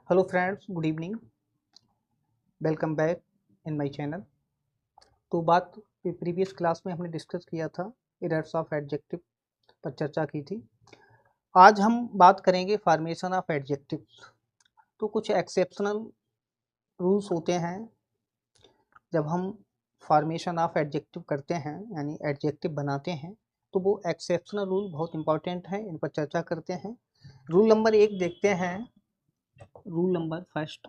Hello friends, good evening. Welcome back in my channel. तो बात previous class में हमने डिस्कस किया था, एरर्स ऑफ एडजेक्टिव पर चर्चा की थी। आज हम बात करेंगे फॉर्मेशन ऑफ एडजेक्टिव। तो कुछ एक्सेप्शनल रूल्स होते हैं जब हम फॉर्मेशन ऑफ एडजेक्टिव करते हैं, यानी एडजेक्टिव बनाते हैं। तो वो एक्सेप्शनल रूल बहुत इंपॉर्टेंट है, इन पर चर्चा करते हैं। रूल नंबर 1 देखते हैं। Rule number first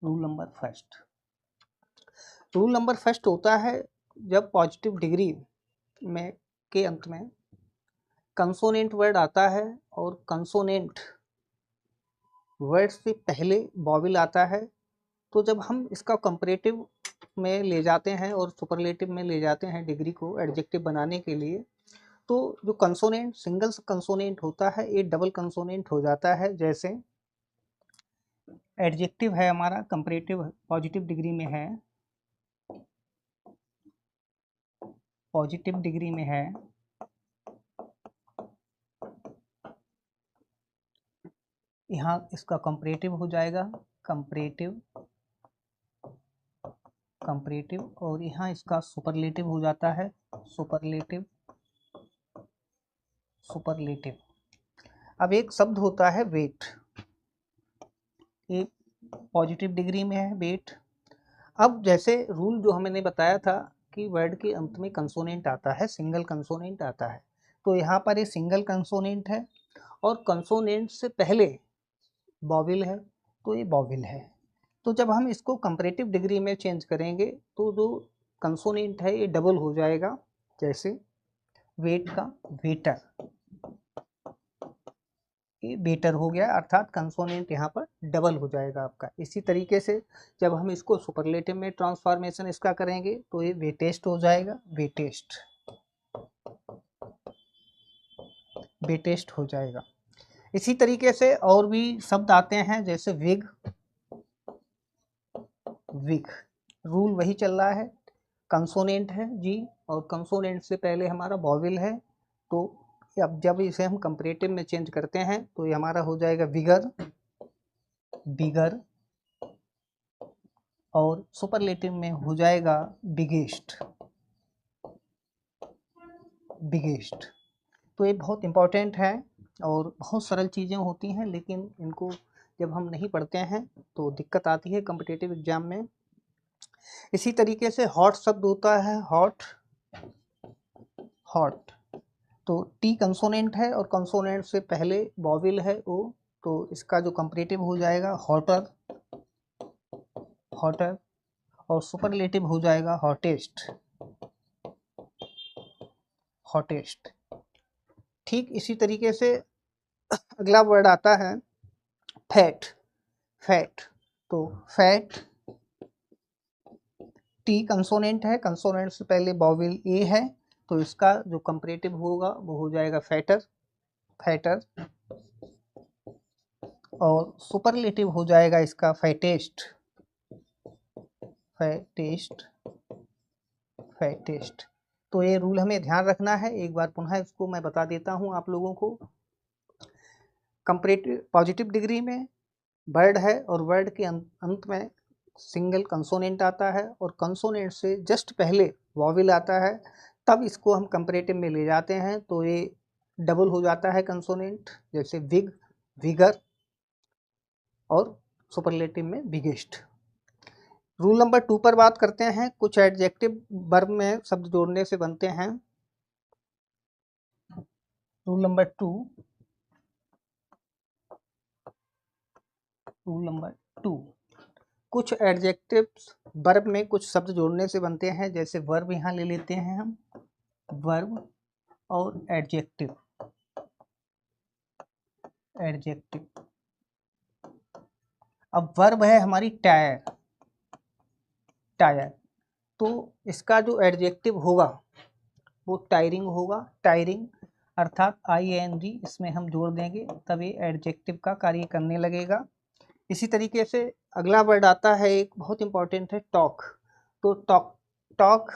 rule number first rule number first होता है, जब पॉजिटिव डिग्री में के अंत में कंसोनेंट वर्ड आता है और कंसोनेंट वर्ड से पहले वॉवेल आता है, तो जब हम इसका कंपैरेटिव में ले जाते हैं और सुपरलेटिव में ले जाते हैं डिग्री को एडजेक्टिव बनाने के लिए, तो जो कंसोनेंट सिंगल कंसोनेंट होता है ये डबल कंसोनेंट हो जाता है। जैसे एडजेक्टिव है हमारा, कंपैरेटिव पॉजिटिव डिग्री में है, पॉजिटिव डिग्री में है, यहाँ इसका कंपैरेटिव हो जाएगा कंपैरेटिव, कंपैरेटिव, और यहाँ इसका सुपरलेटिव हो जाता है सुपरलेटिव, सुपरलेटिव। अब एक शब्द होता है वेट, ये पॉजिटिव डिग्री में है वेट। अब जैसे रूल जो हमने बताया था कि वर्ड के अंत में कंसोनेंट आता है, सिंगल कंसोनेंट आता है, तो यहाँ पर ये सिंगल कंसोनेंट है और कंसोनेंट से पहले वॉवेल है, तो ये वॉवेल है। तो जब हम इसको कंपैरेटिव डिग्री में चेंज करेंगे तो जो कंसोनेंट है ये डबल हो जाएगा। जैसे वेट का वेटर, ये बेटर हो गया, अर्थात कंसोनेंट यहाँ पर डबल हो जाएगा आपका। इसी तरीके से जब हम इसको सुपरलेटिव में ट्रांसफॉर्मेशन इसका करेंगे तो ये वेटेस्ट हो जाएगा, वेटेस्ट, वेटेस्ट हो जाएगा। इसी तरीके से और भी शब्द आते हैं, जैसे विग, विग। रूल वही चल रहा है, कंसोनेंट है जी और कंसोनेंट से पहले हमारा वॉवेल है, तो अब जब इसे हम कंपैरेटिव में चेंज करते हैं तो ये हमारा हो जाएगा विगर, बिगर, और सुपरलेटिव में हो जाएगा बिगेस्ट, बिगेस्ट। तो ये बहुत इंपॉर्टेंट है और बहुत सरल चीज़ें होती हैं, लेकिन इनको जब हम नहीं पढ़ते हैं तो दिक्कत आती है कॉम्पिटिटिव एग्जाम में। इसी तरीके से हॉट शब्द होता है, हॉट, हॉट। तो टी कंसोनेंट है और कंसोनेंट से पहले वॉवेल है ओ, तो इसका जो कंपैरेटिव हो जाएगा हॉटर, हॉटर, और सुपरलेटिव हो जाएगा हॉटेस्ट, हॉटेस्ट। ठीक इसी तरीके से अगला वर्ड आता है फैट, फैट। तो फैट टी कंसोनेंट है, कंसोनेंट से पहले वॉवेल ए है, तो इसका जो कंपैरेटिव होगा वो हो जाएगा फैटर, फैटर, और सुपरलेटिव हो जाएगा इसका फैटेस्ट, फैटेस्ट, फैटेस्ट। तो ये रूल हमें ध्यान रखना है, एक बार पुनः इसको मैं बता देता हूँ आप लोगों को। कंपैरेटिव पॉजिटिव डिग्री में वर्ड है और वर्ड के अंत में सिंगल कंसोनेंट आता है और कंसोनेंट से जस्ट पहले वॉवेल आता है, तब इसको हम कंपैरेटिव में ले जाते हैं तो ये डबल हो जाता है कंसोनेंट, जैसे विग, विगर, और सुपरलेटिव में बिगेस्ट। रूल नंबर 2 पर बात करते हैं। कुछ एडजेक्टिव वर्ब में शब्द जोड़ने से बनते हैं। रूल नंबर 2, रूल नंबर 2, कुछ एडजेक्टिव्स वर्ब में कुछ शब्द जोड़ने से बनते हैं। जैसे वर्ब यहाँ ले लेते हैं हम, वर्ब और एडजेक्टिव, एडजेक्टिव। अब वर्ब है हमारी टायर, टायर, तो इसका जो एडजेक्टिव होगा वो टायरिंग होगा, टायरिंग, अर्थात ING इसमें हम जोड़ देंगे तब ये एडजेक्टिव का कार्य करने लगेगा। इसी तरीके से अगला वर्ड आता है, एक बहुत इंपॉर्टेंट है, टॉक। तो टॉक, टॉक,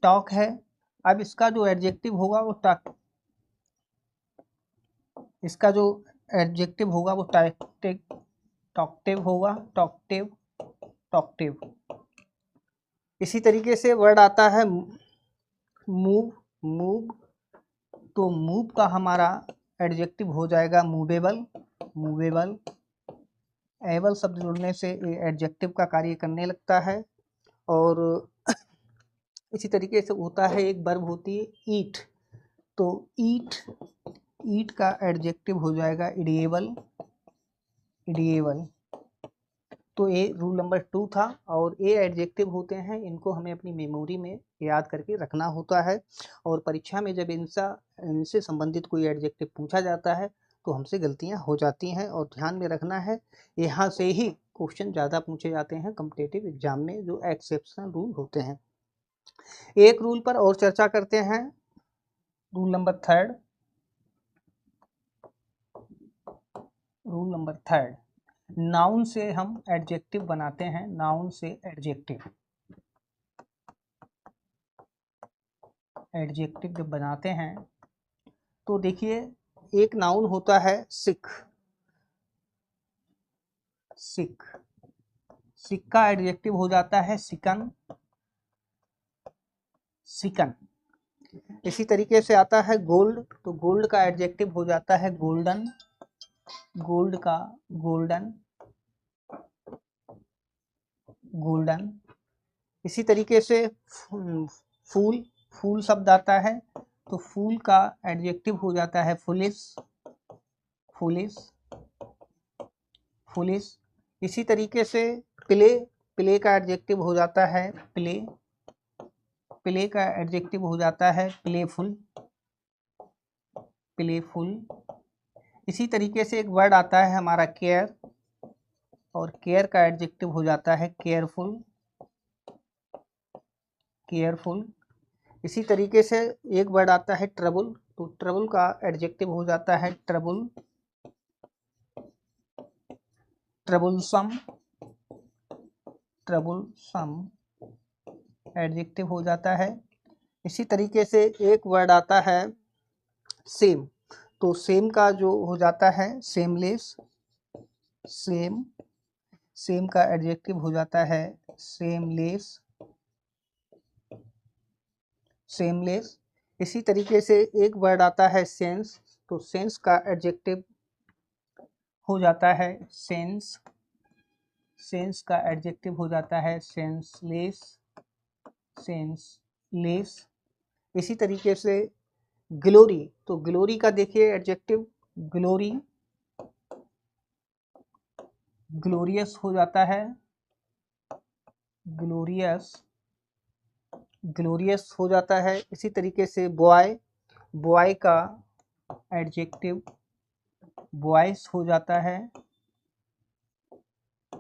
टॉक है। अब इसका जो एडजेक्टिव होगा वो टॉक, इसका जो एडजेक्टिव होगा वो टॉक्टिव होगा, टॉक्टिव। इसी तरीके से वर्ड आता है मूव, तो मूव का हमारा एडजेक्टिव हो जाएगा मूवेबल। एबल शब्द जुड़ने से एडजेक्टिव का कार्य करने लगता है। और इसी तरीके से होता है, एक वर्ब होती है ईट, तो ईट का एडजेक्टिव हो जाएगा इडिएबल। तो ये रूल नंबर 2 था। और ये एडजेक्टिव होते हैं, इनको हमें अपनी मेमोरी में याद करके रखना होता है। और परीक्षा में जब इनसे संबंधित कोई एडजेक्टिव पूछा जाता है तो हमसे गलतियां हो जाती हैं, और ध्यान में रखना है यहाँ से ही क्वेश्चन ज़्यादा पूछे जाते हैं कॉम्पिटिटिव एग्जाम में, जो एक्सेप्शनल रूल होते हैं। एक रूल पर और चर्चा करते हैं, रूल नंबर थर्ड। नाउन से हम एडजेक्टिव बनाते हैं, नाउन से एडजेक्टिव जब बनाते हैं तो देखिए, एक नाउन होता है सिख का एडजेक्टिव हो जाता है सिकन। इसी तरीके से आता है गोल्ड, तो गोल्ड का एडजेक्टिव हो जाता है गोल्डन। इसी तरीके से फूल शब्द आता है, तो फूल का एडजेक्टिव हो जाता है फुलिश। इसी तरीके से प्ले का एडजेक्टिव हो जाता है प्ले का एडजेक्टिव हो जाता है प्लेफुल। इसी तरीके से एक वर्ड आता है हमारा केयर, और केयर का एडजेक्टिव हो जाता है केयरफुल। इसी तरीके से एक वर्ड आता है ट्रबल, तो ट्रबल का एडजेक्टिव हो जाता है ट्रबलसम एडजेक्टिव हो जाता है। इसी तरीके से एक वर्ड आता है सेम, तो सेम का जो हो जाता है सेमलेस। सेम का एडजेक्टिव हो जाता है सेमलेस। इसी तरीके से एक वर्ड आता है सेंस, तो सेंस का एडजेक्टिव हो जाता है सेंस का एडजेक्टिव हो जाता है सेंसलेस। इसी तरीके से ग्लोरी, तो ग्लोरी का देखिए एडजेक्टिव ग्लोरियस हो जाता है ग्लोरियस हो जाता है। इसी तरीके से बॉय का एडजेक्टिव बॉयस हो जाता है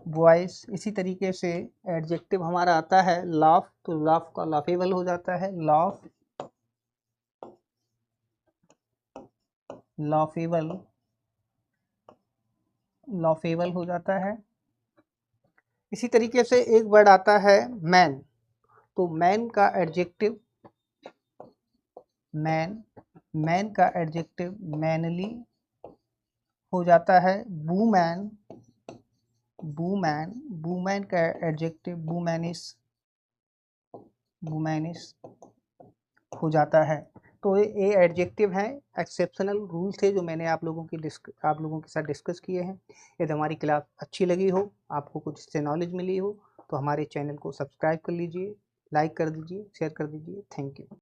बॉयस। इसी तरीके से एडजेक्टिव हमारा आता है लाफ, तो लाफ का लाफेबल हो जाता है लाफेबल हो जाता है। इसी तरीके से एक वर्ड आता है मैन, तो मैन का एडजेक्टिव मैनली हो जाता है वूमैन का एडजेक्टिव वुमैनिस हो जाता है। तो ये एडजेक्टिव हैं, एक्सेप्शनल रूल थे जो मैंने आप लोगों के साथ डिस्कस किए हैं। यदि हमारी क्लास अच्छी लगी हो, आपको कुछ इससे नॉलेज मिली हो, तो हमारे चैनल को सब्सक्राइब कर लीजिए, लाइक कर दीजिए, शेयर कर दीजिए। Thank you.